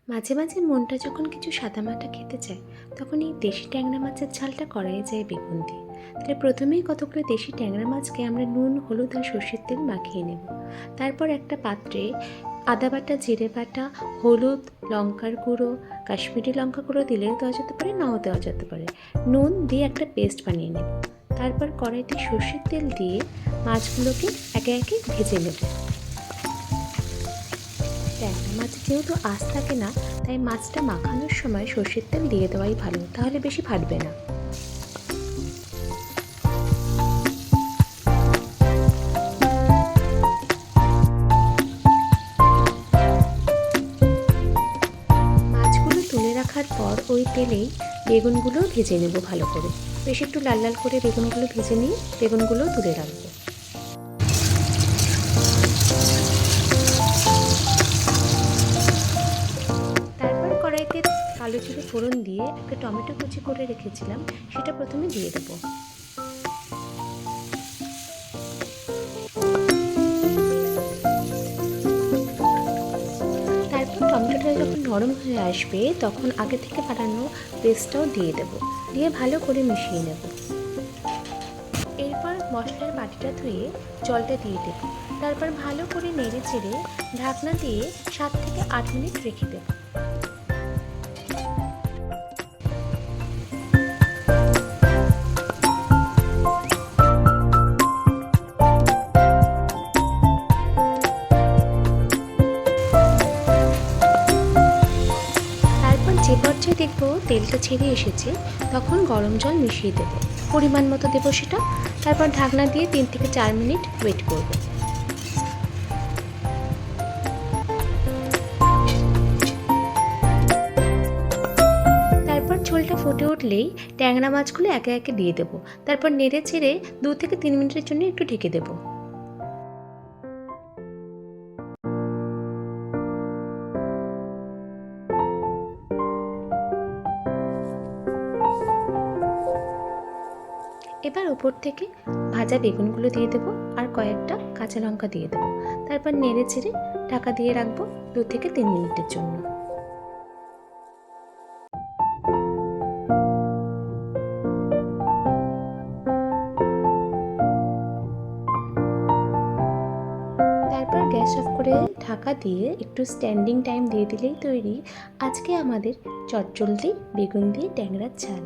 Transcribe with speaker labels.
Speaker 1: মাঝে মাঝে মনটা যখন কিছু সাদামাটা খেতে চায়, তখন এই দেশি ট্যাংরা মাছের ঝালটা করাই যায় বেগুন দিয়ে। তাহলে প্রথমেই কতগুলো দেশি ট্যাংরা মাছকে আমরা নুন, হলুদ আর সর্ষের তেল মাখিয়ে নেব। তারপর একটা পাত্রে আদা বাটা, জিরে বাটা, হলুদ, লঙ্কার গুঁড়ো, কাশ্মীরি লঙ্কা গুঁড়ো দিলেও দেওয়া যেতে পারে, নাও দেওয়া যেতে পারে, নুন দিয়ে একটা পেস্ট বানিয়ে নেব। তারপর কড়াইতে সর্ষের তেল দিয়ে মাছগুলোকে একে একে ভেজে নেব। ট্যাংরা মাছ যেহেতু আঁশ থাকে না, তাই মাছটা মাখানোর সময় সর্ষের তেল দিয়ে দেওয়াই ভালো, তাহলে বেশি ফাটবে না। মাছগুলো তুলে রাখার পর ওই তেলেই বেগুনগুলো ভেজে নেব ভালো করে। বেশ একটু লাল লাল করে বেগুনগুলো ভেজে নিয়ে বেগুনগুলো তুলে রাখবো। তারপর কড়াইতে কালো জিরে ফোড়ন দিয়ে একটা টমেটো কুচি করে রেখেছিলাম, সেটা প্রথমে দিয়ে দেবো। তারপর টমেটোটা যখন নরম হয়ে আসবে, তখন আগে থেকে বানানো পেস্টটাও দিয়ে দেবো, দিয়ে ভালো করে মিশিয়ে নেব। এরপর মশলার বাটিটা ধুয়ে জলটা দিয়ে দেবো। তারপর ভালো করে নেড়ে চেড়ে ঢাকনা দিয়ে 7 থেকে 8 মিনিট রেখে দেবো। তারপর যে পর্যায়ে দেখবো তেলটা ছেড়ে এসেছে, তখন গরম জল মিশিয়ে দেবো, পরিমাণ মতো দেবো সেটা। তারপর ঢাকনা দিয়ে 3 থেকে 4 মিনিট ওয়েট করব। তারপর ঝোলটা ফুটে উঠলেই ট্যাংরা মাছগুলো একে একে দিয়ে দেবো। তারপর নেড়ে চেড়ে 2 থেকে 3 মিনিটের জন্য একটু ঢেকে দেবো। এবার উপর থেকে ভাজা বেগুনগুলো দিয়ে দেবো আর কয়েকটা কাঁচা লঙ্কা দিয়ে দেবো। তারপর নেড়ে চেড়ে ঢাকা দিয়ে রাখবো 2 থেকে 3 মিনিটের জন্য। তারপর গ্যাস অফ করে ঢাকা দিয়ে একটু স্ট্যান্ডিং টাইম দিয়ে দিলেই তৈরি আজকে আমাদের চটজলদি বেগুন দিয়ে ট্যাংরার ঝাল।